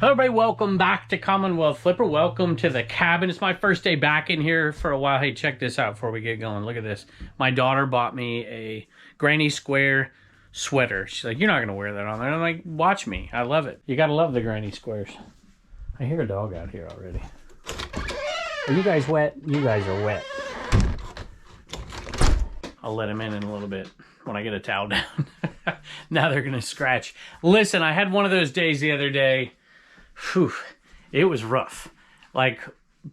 Hello everybody, welcome back to Commonwealth Flipper. Welcome to the cabin. It's my first day back in here for a while. Hey, check this out before we get going. Look at this. My daughter bought me a Granny Square sweater. She's like, you're not going to wear that on there. I'm like, watch me. I love it. You got to love the Granny Squares. I hear a dog out here already. Are you guys wet? You guys are wet. I'll let him in a little bit when I get a towel down. Now they're going to scratch. Listen, I had one of those days the other day. Whew, it was rough. Like,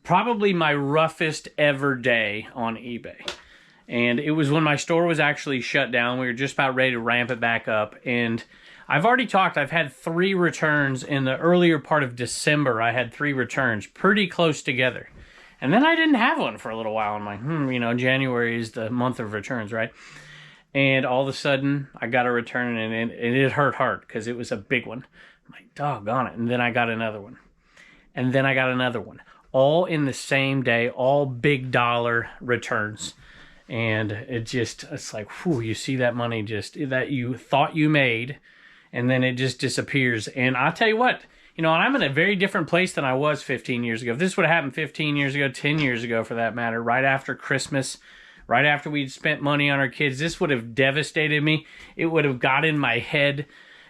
probably my roughest ever day on eBay. And it was when my store was actually shut down. We were just about ready to ramp it back up. And I've already talked, I've had 3 returns in the earlier part of December. I had 3 returns pretty close together. And then I didn't have one for a little while. I'm like, you know, January is the month of returns, right? And all of a sudden, I got a return, and it hurt hard because it was a big one. I'm like, doggone it. And then I got another one. And then I got another one. All in the same day, all big dollar returns. And it's like, whew, you see that money just that you thought you made, and then it just disappears. And I'll tell you what, you know, I'm in a very different place than I was 15 years ago. If this would have happened 15 years ago, 10 years ago for that matter, right after Christmas, right after we'd spent money on our kids, this would have devastated me. It would have got in my head,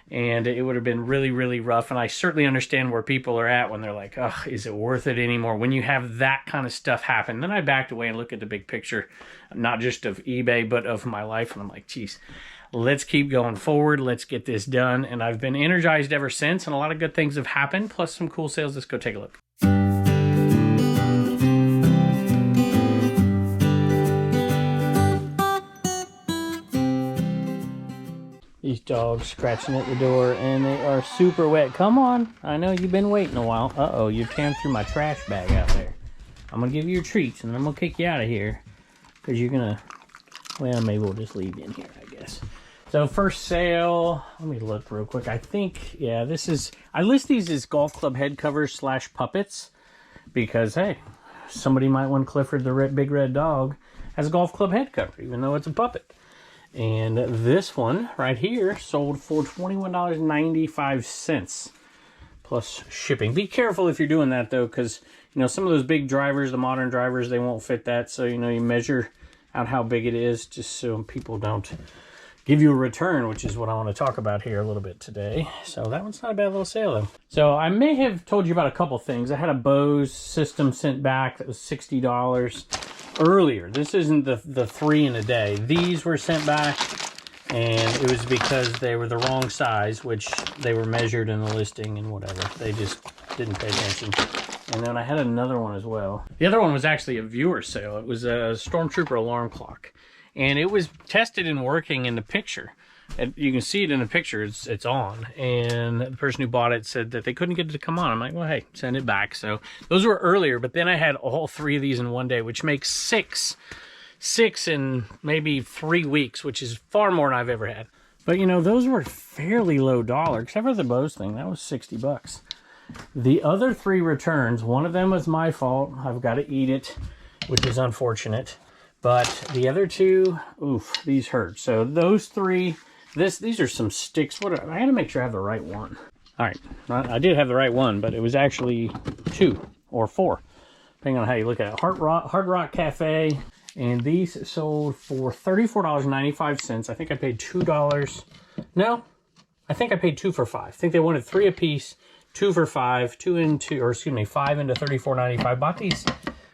and it would have been really, really rough. And I certainly understand where people are at when they're like, oh, is it worth it anymore? When you have that kind of stuff happen. Then I backed away and looked at the big picture, not just of eBay, but of my life. And I'm like, geez, let's keep going forward. Let's get this done. And I've been energized ever since, and a lot of good things have happened, plus some cool sales. Let's go take a look. These dogs scratching at the door, and they are super wet. Come on. I know you've been waiting a while. Uh-oh, you're tearing through my trash bag out there. I'm going to give you your treats, and then I'm going to kick you out of here. Because you're going to... Well, maybe we'll just leave you in here, I guess. So, first sale... Let me look real quick. I think, yeah, this is... I list these as golf club head covers / puppets. Because, hey, somebody might want Clifford the big red dog as a golf club head cover, even though it's a puppet. And this one right here sold for $21.95 plus shipping. Be careful if you're doing that though, because you know some of those big drivers, the modern drivers, they won't fit that. So you know you measure out how big it is, just so people don't give you a return, which is what I want to talk about here a little bit today. So that one's not a bad little sale though. So I may have told you about a couple things. I had a Bose system sent back that was $60. Earlier, this isn't the 3 in a day. These were sent back, and it was because they were the wrong size, which they were measured in the listing and whatever. They just didn't pay attention. And then I had another one as well. The other one was actually a viewer sale. It was a Stormtrooper alarm clock, and it was tested and working in the picture. And you can see it in the picture, it's on. And the person who bought it said that they couldn't get it to come on. I'm like, well, hey, send it back. So those were earlier, but then I had all 3 of these in one day, which makes 6 in maybe 3 weeks, which is far more than I've ever had. But you know, those were fairly low dollar, except for the Bose thing. That was $60. The other 3 returns, one of them was my fault. I've got to eat it, which is unfortunate. But the other 2, oof, these hurt. So those 3... These are some sticks. I had to make sure I have the right one. All right, I did have the right one, but it was actually 2 or 4, depending on how you look at it. Hard Rock Cafe, and these sold for $34.95. I think I paid $2. No, I think I paid 2 for 5. I think they wanted 3 a piece, 2 for 5, 5 into $34.95. Bought these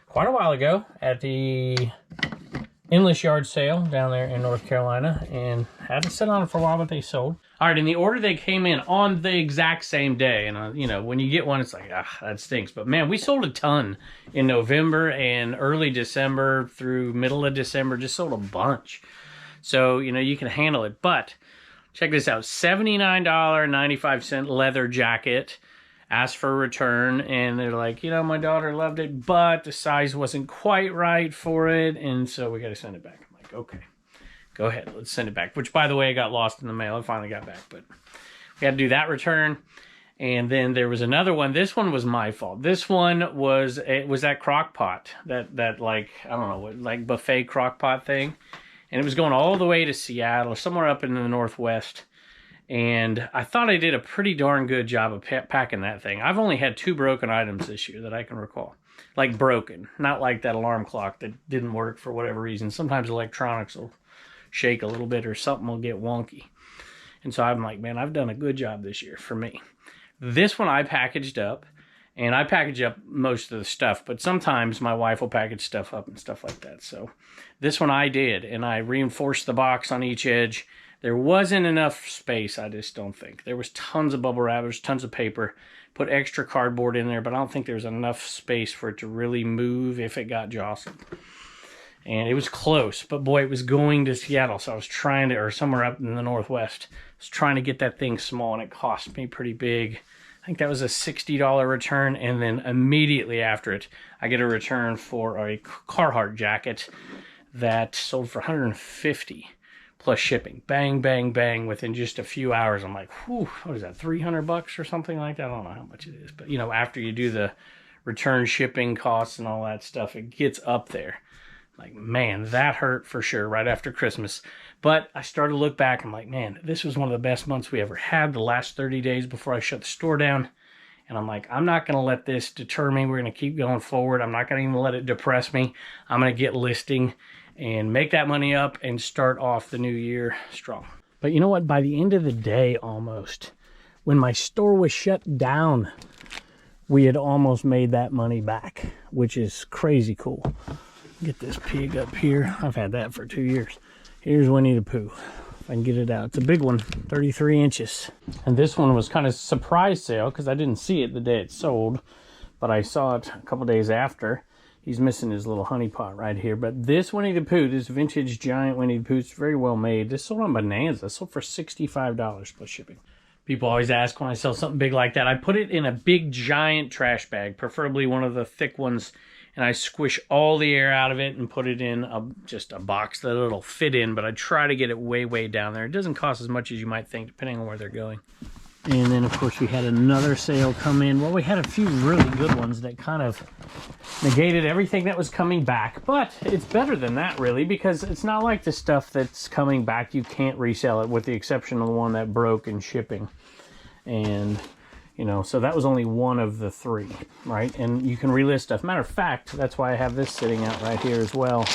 quite a while ago at the Endless Yard sale down there in North Carolina, and had to sit on it for a while, but they sold. All right, in the order they came in on the exact same day, and you know, when you get one, it's like, that stinks. But man, we sold a ton in November and early December through middle of December, just sold a bunch. So, you know, you can handle it. But check this out, $79.95 leather jacket. Asked for a return, and they're like, you know, my daughter loved it, but the size wasn't quite right for it, and so we got to send it back. I'm like, okay, go ahead, let's send it back. Which, by the way, got lost in the mail. I finally got back, but we had to do that return. And then there was another one. This one was my fault. This one was that crock pot, that like, I don't know, like buffet crock pot thing, and it was going all the way to Seattle, somewhere up in the Northwest. And I thought I did a pretty darn good job of packing that thing. I've only had 2 broken items this year that I can recall. Like broken, not like that alarm clock that didn't work for whatever reason. Sometimes electronics will shake a little bit or something will get wonky. And so I'm like, man, I've done a good job this year for me. This one I packaged up, and I package up most of the stuff, but sometimes my wife will package stuff up and stuff like that. So this one I did, and I reinforced the box on each edge. There wasn't enough space, I just don't think. There was tons of bubble wrap, there's tons of paper. Put extra cardboard in there, but I don't think there's enough space for it to really move if it got jostled. And it was close, but boy, it was going to Seattle, so I was trying to, or somewhere up in the Northwest. I was trying to get that thing small, and it cost me pretty big. I think that was a $60 return, and then immediately after it, I get a return for a Carhartt jacket that sold for $150 plus shipping. Bang, bang, bang, within just a few hours. I'm like, whew, what is that, $300 or something like that? I don't know how much it is, but you know, after you do the return shipping costs and all that stuff, it gets up there. Like, man, that hurt for sure right after Christmas. But I started to look back, I'm like, man, this was one of the best months we ever had, the last 30 days before I shut the store down. And I'm like, I'm not going to let this deter me. We're going to keep going forward. I'm not going to even let it depress me. I'm going to get listing and make that money up and start off the new year strong. But you know what? By the end of the day, almost, when my store was shut down, we had almost made that money back, which is crazy cool. Get this pig up here. I've had that for 2 years. Here's Winnie the Pooh. If I can get it out. It's a big one, 33 inches. And this one was kind of surprise sale because I didn't see it the day it sold, but I saw it a couple days after. He's missing his little honey pot right here. But this Winnie the Pooh, this vintage giant Winnie the Pooh, it's very well made. This sold on Bonanza. It sold for $65 plus shipping. People always ask when I sell something big like that. I put it in a big giant trash bag, preferably one of the thick ones, and I squish all the air out of it and put it in just a box that it'll fit in, but I try to get it way, way down there. It doesn't cost as much as you might think, depending on where they're going. And then, of course, we had another sale come in. Well, we had a few really good ones that kind of negated everything that was coming back. But it's better than that, really, because it's not like the stuff that's coming back, you can't resell it, with the exception of the one that broke in shipping. And, you know, so that was only one of the 3, right? And you can relist stuff. Matter of fact, that's why I have this sitting out right here as well.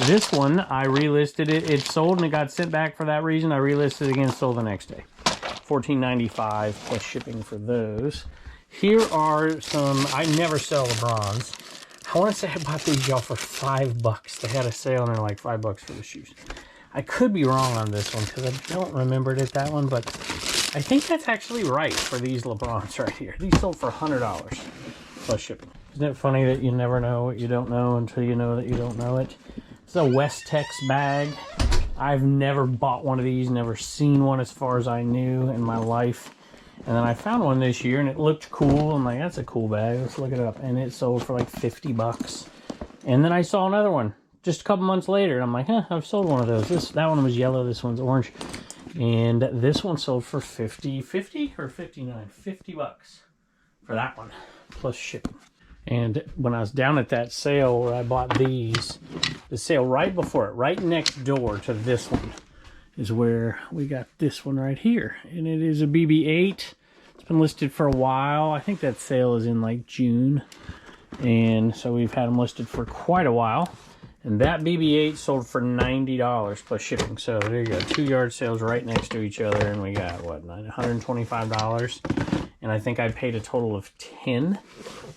This one, I relisted it. It sold and it got sent back for that reason. I relisted it again, sold the next day. $14.95 plus shipping for those. Here are some, I never sell LeBrons. I want to say I bought these y'all for $5. They had a sale and they're like $5 for the shoes. I could be wrong on this one because I don't remember it at that one, but I think that's actually right for these LeBrons right here. These sold for $100 plus shipping. Isn't it funny that you never know what you don't know until you know that you don't know it? It's a Westex bag. I've never bought one of these, never seen one as far as I knew in my life. And then I found one this year and it looked cool. I'm like, that's a cool bag. Let's look it up. And it sold for like $50. And then I saw another one just a couple months later. And I'm like, I've sold one of those. That one was yellow. This one's orange. And this one sold for $50 or $59? $50 for that one, plus shipping. And when I was down at that sale where I bought these, the sale right before it, right next door to this one, is where we got this one right here. And it is a BB-8. It's been listed for a while. I think that sale is in like June. And so we've had them listed for quite a while. And that BB-8 sold for $90 plus shipping. So there you go, 2 yard sales right next to each other. And we got, what, $125? And I think I paid a total of $10.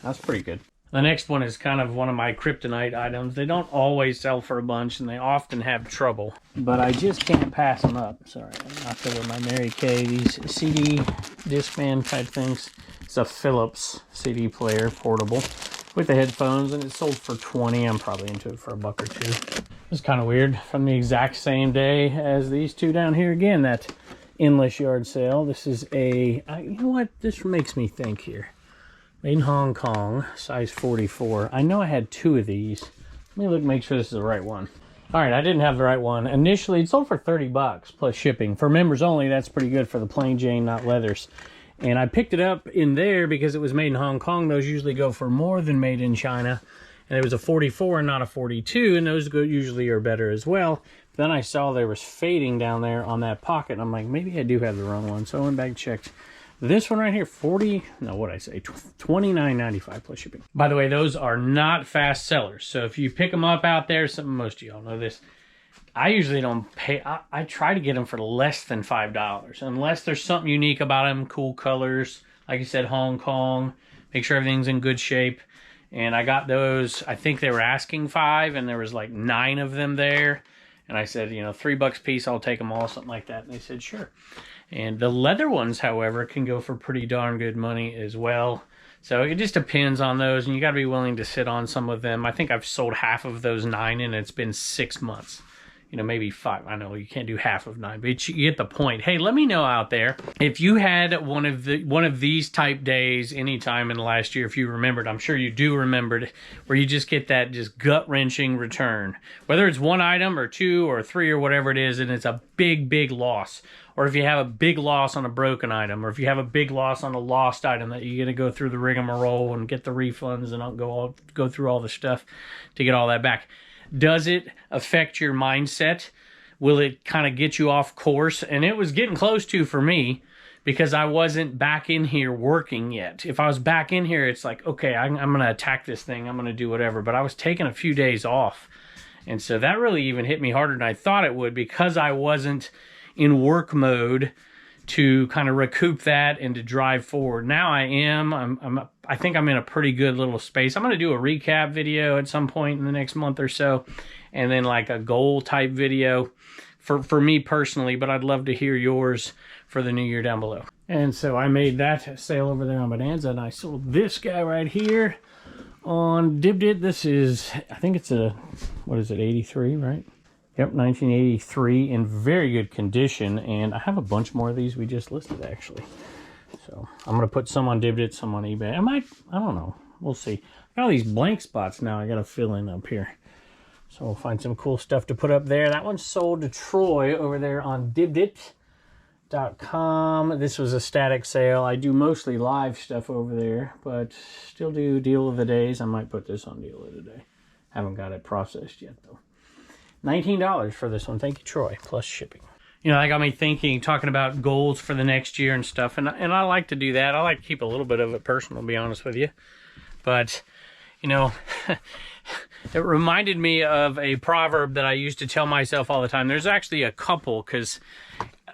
That's pretty good. The next one is kind of one of my kryptonite items. They don't always sell for a bunch, and they often have trouble. But I just can't pass them up. Sorry, I'm not there with my Mary Kay. These CD Discman type things. It's a Philips CD player, portable, with the headphones, and it sold for $20. I'm probably into it for $1 or $2. It's kind of weird. From the exact same day as these two down here. Again, that endless yard sale. This is a, you know what? This makes me think here. Made in Hong Kong, size 44. I know I had 2 of these. Let me look, make sure this is the right one. All right, I didn't have the right one. Initially, it sold for $30 plus shipping. For members only, that's pretty good for the plain Jane, not leathers. And I picked it up in there because it was made in Hong Kong. Those usually go for more than made in China. And it was a 44 and not a 42, and those usually are better as well. Then I saw there was fading down there on that pocket. I'm like, maybe I do have the wrong one. So I went back and checked. This one right here, $29.95 plus shipping. By the way, those are not fast sellers. So if you pick them up out there, most of y'all know this. I usually don't pay. I try to get them for less than $5, unless there's something unique about them, cool colors. Like I said, Hong Kong. Make sure everything's in good shape. And I got those. I think they were asking $5, and there was like 9 of them there. And I said, you know, $3 a piece, I'll take them all, something like that. And they said, sure. And the leather ones, however, can go for pretty darn good money as well. So it just depends on those, and you got to be willing to sit on some of them. I think I've sold half of those 9, and it's been 6 months. You know, maybe 5. I know you can't do half of 9, but you get the point. Hey, let me know out there if you had one of these type days anytime in the last year, if you remembered. I'm sure you do remember it, where you just get that just gut-wrenching return. Whether it's 1 item or 2 or 3 or whatever it is, and it's a big, big loss. Or if you have a big loss on a broken item, or if you have a big loss on a lost item that you're going to go through the rigmarole and get the refunds and go through all the stuff to get all that back. Does it affect your mindset? Will it kind of get you off course? And it was getting close to for me, because I wasn't back in here working yet. If I was back in here, it's like, okay, I'm going to attack this thing. I'm going to do whatever. But I was taking a few days off. And so that really even hit me harder than I thought it would, because I wasn't in work mode to kind of recoup that and to drive forward. Now I am. I think I'm in a pretty good little space. I'm going to do a recap video at some point in the next month or so, and then like a goal type video for me personally, but I'd love to hear yours for the new year down below. And so I made that sale over there on Bonanza, and I sold this guy right here on Dibdit. This is, I think it's a, what is it, 83, right? Yep, 1983, in very good condition, and I have a bunch more of these we just listed, actually. So I'm going to put some on Dibdit, some on eBay. I don't know. We'll see. I got all these blank spots now I got to fill in up here. So we'll find some cool stuff to put up there. That one's sold to Troy over there on Dibdit.com. This was a static sale. I do mostly live stuff over there, but still do deal of the days. I might put this on deal of the day. Haven't got it processed yet, though. $19 for this one. Thank you, Troy, plus shipping. You know, that got me thinking, talking about goals for the next year and stuff, and I like to do that. I like to keep a little bit of it personal, to be honest with you. But, you know, it reminded me of a proverb that I used to tell myself all the time. There's actually a couple, because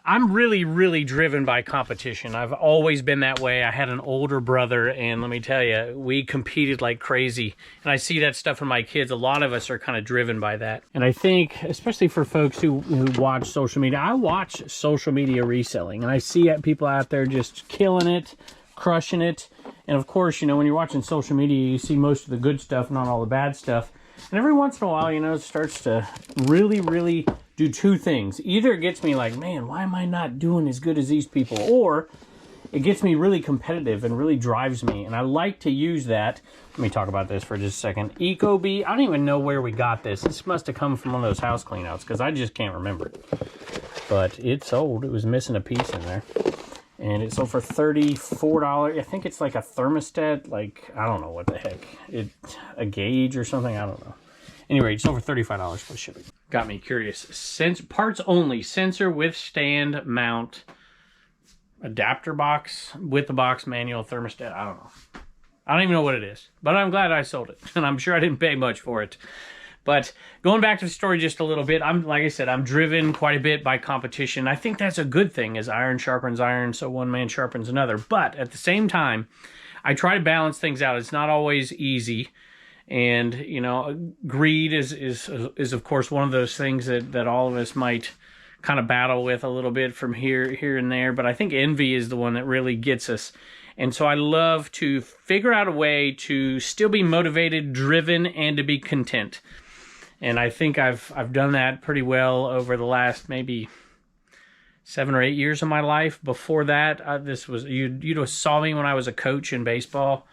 I'm really, really driven by competition. I've always been that way. I had an older brother, and let me tell you, we competed like crazy. And I see that stuff in my kids. A lot of us are kind of driven by that. And I think, especially for folks who watch social media, I watch social media reselling, and I see people out there just killing it, crushing it. And of course, you know, when you're watching social media, you see most of the good stuff, not all the bad stuff. And every once in a while, you know, it starts to really, really do 2 things. Either it gets me like, man, why am I not doing as good as these people? Or it gets me really competitive and really drives me. And I like to use that. Let me talk about this for just a second. Ecobee, I don't even know where we got this. This must have come from one of those house cleanouts, because I just can't remember it. But it sold. It was missing a piece in there. And it sold for $34. I think it's like a thermostat, like, I don't know what the heck. A gauge or something, I don't know. Anyway, it's over $35 plus shipping. Got me curious. Parts only, sensor with stand mount, adapter box, with the box, manual, thermostat. I don't know. I don't even know what it is, but I'm glad I sold it, and I'm sure I didn't pay much for it. But going back to the story just a little bit, like I said, I'm driven quite a bit by competition. I think that's a good thing, as iron sharpens iron, so one man sharpens another. But at the same time, I try to balance things out. It's not always easy. And, you know, greed is of course one of those things that all of us might kind of battle with a little bit from here and there. But I think envy is the one that really gets us. And so I love to figure out a way to still be motivated, driven, and to be content. And I think I've done that pretty well over the last maybe 7 or 8 years of my life. Before that, you saw me when I was a coach in baseball.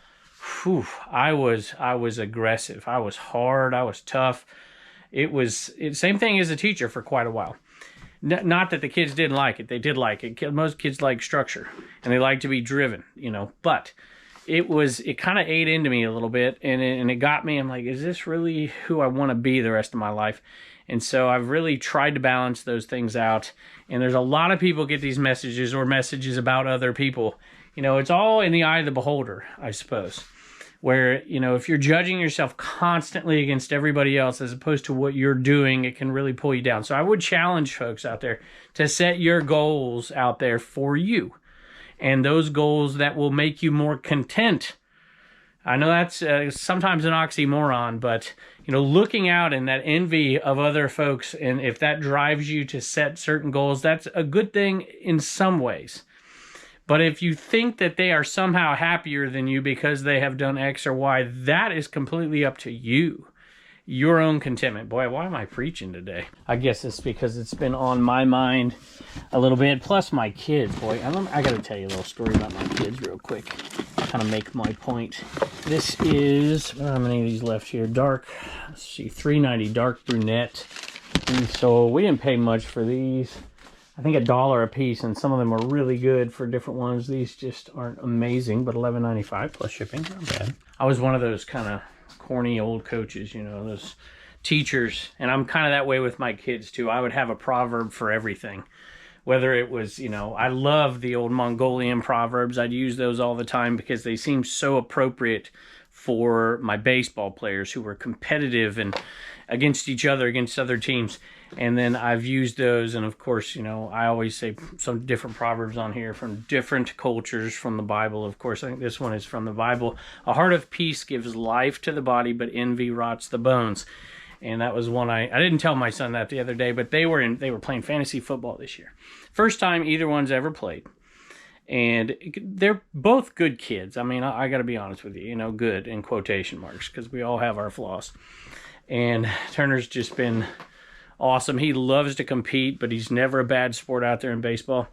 Whew, I was aggressive. I was hard. I was tough. Same thing as a teacher for quite a while. Not that the kids didn't like it. They did like it. Most kids like structure, and they like to be driven, you know. But it kind of ate into me a little bit, and it got me. I'm like, is this really who I want to be the rest of my life? And so I've really tried to balance those things out. And there's a lot of people get these messages or messages about other people. You know, it's all in the eye of the beholder, I suppose. Where, you know, if you're judging yourself constantly against everybody else as opposed to what you're doing, it can really pull you down. So I would challenge folks out there to set your goals out there for you. And those goals that will make you more content. I know that's sometimes an oxymoron, but, you know, looking out and that envy of other folks, and if that drives you to set certain goals, that's a good thing in some ways. But if you think that they are somehow happier than you because they have done X or Y, that is completely up to you. Your own contentment. Boy, why am I preaching today? I guess it's because it's been on my mind a little bit. Plus my kids, boy. I got to tell you a little story about my kids real quick. Kind of make my point. This is, how many of these left here? Dark, let's see, $3.90 dark brunette. And so we didn't pay much for these. I think $1 a piece, and some of them are really good for different ones. These just aren't amazing, but $11.95 plus shipping, not bad. I was one of those kind of corny old coaches, you know, those teachers, and I'm kind of that way with my kids too. I would have a proverb for everything. Whether it was, you know, I love the old Mongolian proverbs. I'd use those all the time because they seem so appropriate for my baseball players who were competitive and against each other, against other teams. And then I've used those, and of course, you know, I always say some different proverbs on here from different cultures from the Bible. Of course, I think this one is from the Bible. A heart of peace gives life to the body, but envy rots the bones. And that was one I didn't tell my son that the other day, but they were playing fantasy football this year. First time either one's ever played. And they're both good kids. I mean, I got to be honest with you, you know, good in quotation marks, because we all have our flaws. And Turner's just been awesome. He loves to compete, but he's never a bad sport out there in baseball.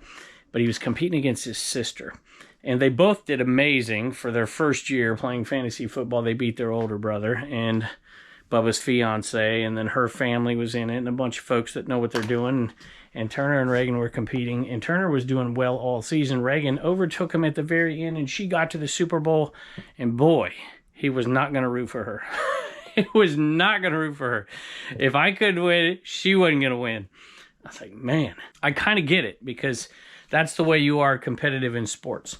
But he was competing against his sister. And they both did amazing for their first year playing fantasy football. They beat their older brother and Bubba's fiance, and then her family was in it, and a bunch of folks that know what they're doing. And Turner and Reagan were competing, and Turner was doing well all season. Reagan overtook him at the very end, and she got to the Super Bowl, and boy, he was not going to root for her. He was not going to root for her. If I could win, she wasn't going to win. I was like, man, I kind of get it, because that's the way you are competitive in sports.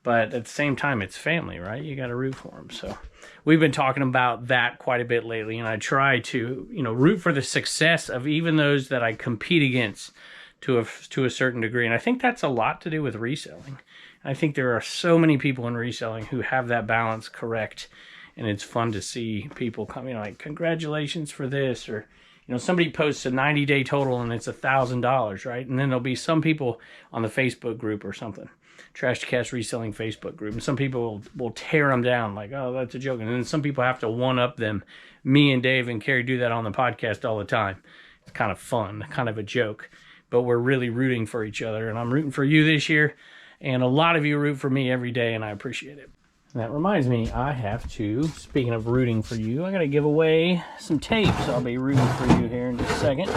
But at the same time, it's family, right? You got to root for them. So we've been talking about that quite a bit lately, and I try to, you know, root for the success of even those that I compete against to a certain degree. And I think that's a lot to do with reselling. I think there are so many people in reselling who have that balance correct, and it's fun to see people come, you know, like, congratulations for this, or, you know, somebody posts a 90-day total and it's $1,000, right? And then there'll be some people on the Facebook group or something, Trash to Cash Reselling Facebook group, and some people will tear them down like, oh, that's a joke. And then some people have to one-up them. Me and Dave and Carrie do that on the podcast all the time. It's kind of fun, kind of a joke, but we're really rooting for each other, and I'm rooting for you this year, and a lot of you root for me every day, and I appreciate it. And that reminds me, I have to, speaking of rooting for you, I got to give away some tapes. I'll be rooting for you here in just a second.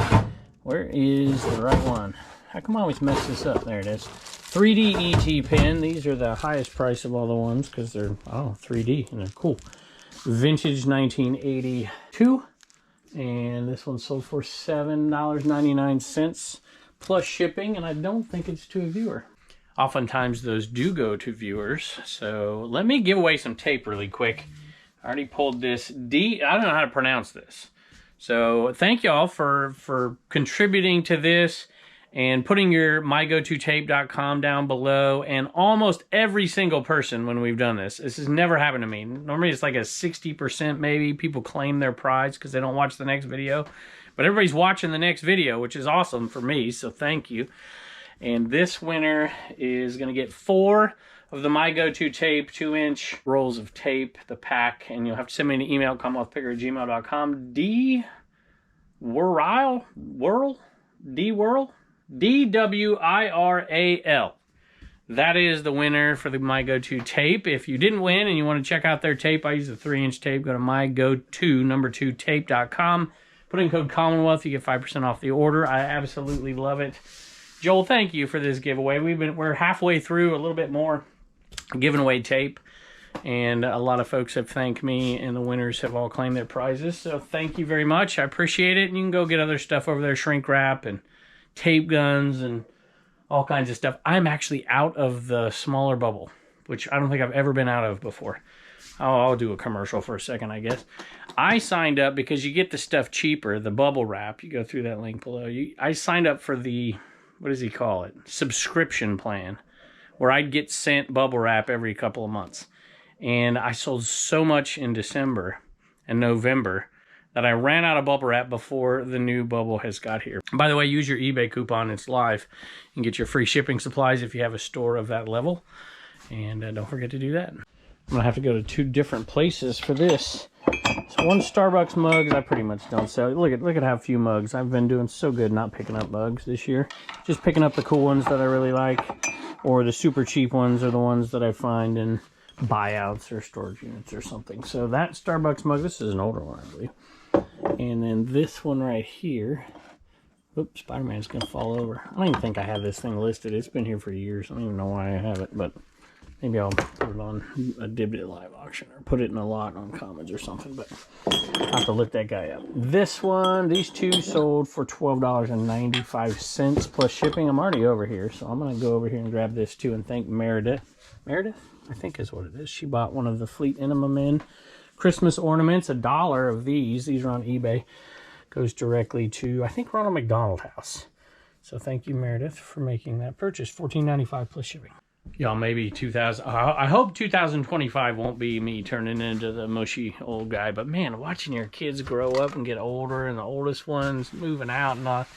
Where is the right one? How come I always mess this up? There it is. 3D ET pen. These are the highest price of all the ones because they're, 3D, and they're cool. Vintage 1982. And this one sold for $7.99 plus shipping, and I don't think it's to a viewer. Oftentimes those do go to viewers. So let me give away some tape really quick. I already pulled this I don't know how to pronounce this. So thank y'all for contributing to this and putting your mygototape.com down below. And almost every single person when we've done this has never happened to me. Normally it's like a 60% maybe. People claim their prize because they don't watch the next video. But everybody's watching the next video, which is awesome for me, so thank you. And this winner is going to get 4 of the My Go-To Tape 2-inch rolls of tape, the pack. And you'll have to send me an email, commonwealthpicker@gmail.com. DWIRAL. That is the winner for the My Go-To tape. If you didn't win and you want to check out their tape, I use the 3-inch tape. Go to mygo2tape.com. Put in code Commonwealth. You get 5% off the order. I absolutely love it. Joel, thank you for this giveaway. We're halfway through, a little bit more, giving away tape. And a lot of folks have thanked me, and the winners have all claimed their prizes. So thank you very much. I appreciate it. And you can go get other stuff over there, shrink wrap and tape guns and all kinds of stuff. I'm actually out of the smaller bubble, which I don't think I've ever been out of before. I'll do a commercial for a second, I guess. I signed up because you get the stuff cheaper, the bubble wrap. You go through that link below. I signed up for the, what does he call it? Subscription plan, where I'd get sent bubble wrap every couple of months. And I sold so much in December and November that I ran out of bubble wrap before the new bubble has got here. By the way, use your eBay coupon. It's live. You can get your free shipping supplies if you have a store of that level. And don't forget to do that. I'm going to have to go to 2 different places for this. So one Starbucks mugs, I pretty much don't sell. Look at how few mugs. I've been doing so good not picking up mugs this year. Just picking up the cool ones that I really like, or the super cheap ones, or the ones that I find in buyouts or storage units or something. So that Starbucks mug, this is an older one, I believe. And then this one right here. Oops, Spider-Man's gonna fall over. I don't even think I have this thing listed. It's been here for years. I don't even know why I have it, but maybe I'll put it on a Dibdit live auction or put it in a lot on Commons or something, but I'll have to look that guy up. This one, these 2 sold for $12.95 plus shipping. I'm already over here, so I'm gonna go over here and grab this too and thank Meredith. Meredith, I think is what it is. She bought one of the Fleet Enema Men Christmas ornaments, $1 of these. These are on eBay. Goes directly to, I think, Ronald McDonald House. So thank you, Meredith, for making that purchase. $14.95 plus shipping. Y'all, maybe 2000. I hope 2025 won't be me turning into the mushy old guy. But man, watching your kids grow up and get older, and the oldest ones moving out and all,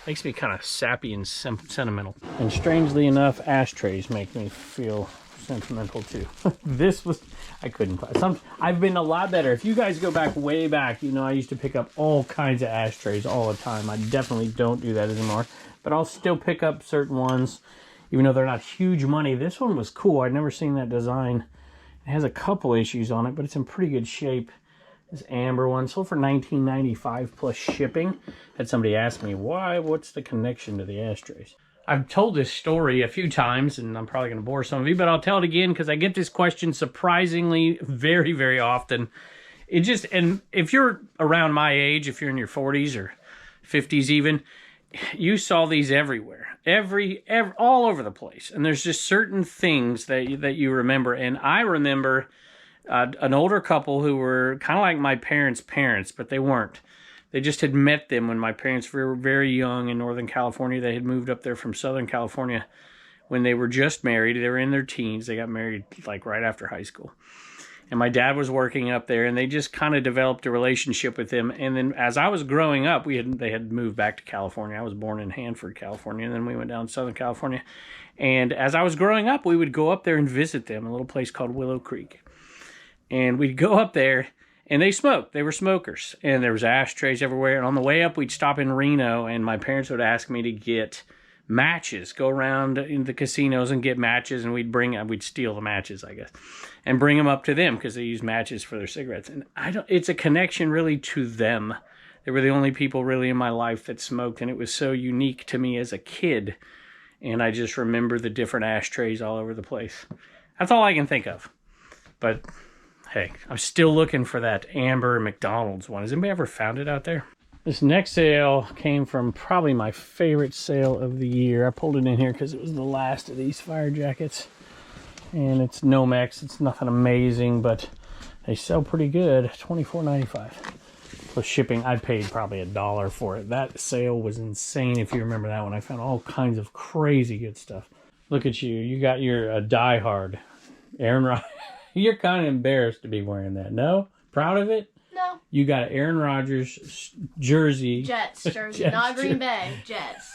makes me kind of sappy and sentimental. And strangely enough, ashtrays make me feel sentimental too. This was, I couldn't find. I've been a lot better. If you guys go back, way back, you know, I used to pick up all kinds of ashtrays all the time. I definitely don't do that anymore. But I'll still pick up certain ones, even though they're not huge money. This one was cool. I'd never seen that design. It has a couple issues on it, but it's in pretty good shape. This amber one sold for $19.95 plus shipping. Had somebody ask me, why? What's the connection to the ashtrays? I've told this story a few times, and I'm probably going to bore some of you, but I'll tell it again because I get this question surprisingly very, very often. And if you're around my age, if you're in your 40s or 50s even, you saw these everywhere, all over the place. And there's just certain things that you remember. And I remember an older couple who were kind of like my parents' parents, but they weren't. They just had met them when my parents were very young in Northern California. They had moved up there from Southern California when they were just married. They were in their teens. They got married like right after high school. And my dad was working up there, and they just kind of developed a relationship with him. And then as I was growing up, they had moved back to California. I was born in Hanford, California, and then we went down to Southern California. And as I was growing up, we would go up there and visit them, a little place called Willow Creek. And we'd go up there, and they smoked. They were smokers. And there was ashtrays everywhere. And on the way up, we'd stop in Reno, and my parents would ask me to get matches, go around in the casinos and get matches, and we'd steal the matches, I guess, and bring them up to them because they use matches for their cigarettes. And it's a connection really to them. They were the only people really in my life that smoked, and it was so unique to me as a kid. And I just remember the different ashtrays all over the place. That's all I can think of. But hey, I'm still looking for that amber McDonald's one. Has anybody ever found it out there? This next sale came from probably my favorite sale of the year. I pulled it in here because it was the last of these fire jackets. And it's Nomex. It's nothing amazing, but they sell pretty good. $24.95 plus shipping. I paid probably $1 for it. That sale was insane, if you remember that one. I found all kinds of crazy good stuff. Look at you. You got your diehard Aaron Rodgers. You're kind of embarrassed to be wearing that. No? Proud of it? No. You got an Aaron Rodgers jersey. Jets jersey, Jets not Green Bay. Jets.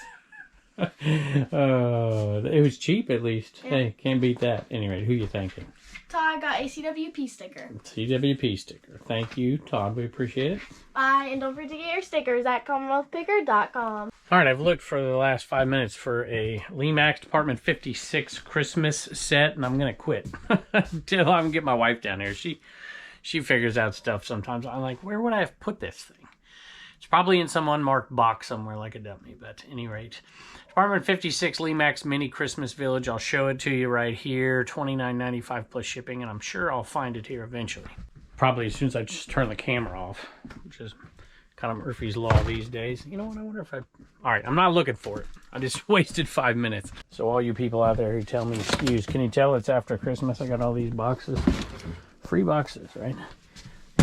It was cheap at least. Yeah. Hey, can't beat that. Anyway, who you thanking? Todd got a CWP sticker. CWP sticker. Thank you, Todd. We appreciate it. Bye, and don't forget to get your stickers at CommonwealthPicker.com. All right, I've looked for the last 5 minutes for a Lemax Department 56 Christmas set, and I'm going to quit until I can get my wife down here. She figures out stuff sometimes. I'm like, where would I have put this thing? It's probably in some unmarked box somewhere like a dummy, but at any rate. Department 56 Lemax Mini Christmas Village. I'll show it to you right here. $29.95 plus shipping, and I'm sure I'll find it here eventually. Probably as soon as I just turn the camera off, which is kind of Murphy's Law these days. You know what, I wonder if I... All right, I'm not looking for it. I just wasted 5 minutes. So all you people out there who tell me SKUs, can you tell it's after Christmas? I got all these boxes. Free boxes, right?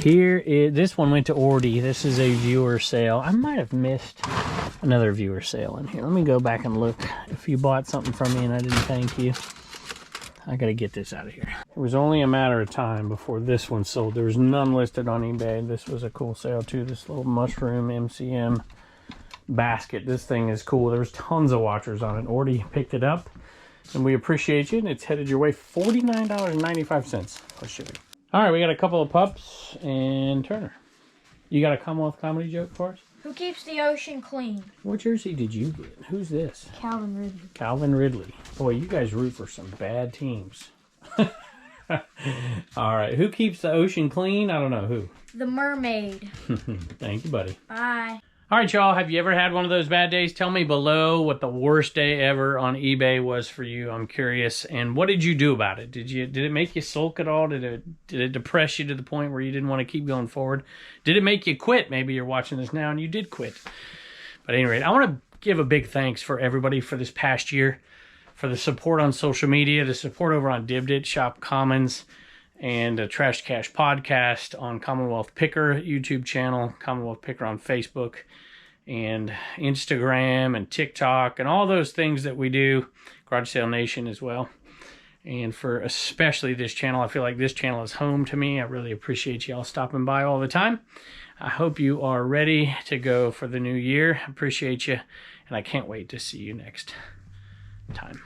Here is... This one went to Ordy. This is a viewer sale. I might have missed another viewer sale in here. Let me go back and look. If you bought something from me and I didn't thank you, I gotta get this out of here. It was only a matter of time before this one sold. There was none listed on eBay. This was a cool sale too. This little mushroom MCM basket. This thing is cool. There was tons of watchers on it. Ordy picked it up, and we appreciate you. And it's headed your way. $49.95 plus shipping. All right, we got a couple of pups and Turner. You got a Commonwealth comedy joke for us? Who keeps the ocean clean? What jersey did you get? Who's this? Calvin Ridley. Calvin Ridley. Boy, you guys root for some bad teams. All right. Who keeps the ocean clean? I don't know. Who? The mermaid. Thank you, buddy. Bye. All right, y'all. Have you ever had one of those bad days? Tell me below what the worst day ever on eBay was for you. I'm curious. And what did you do about it? Did it make you sulk at all? Did it depress you to the point where you didn't want to keep going forward? Did it make you quit? Maybe you're watching this now and you did quit. But at any rate, I want to give a big thanks for everybody for this past year, for the support on social media, the support over on Dibdit, Shop Commons, and Trash Cash Podcast on Commonwealth Picker YouTube channel, Commonwealth Picker on Facebook, and Instagram and TikTok, and all those things that we do, Garage Sale Nation as well. And for especially this channel, I feel like this channel is home to me. I really appreciate y'all stopping by all the time. I hope you are ready to go for the new year. Appreciate you, and I can't wait to see you next time.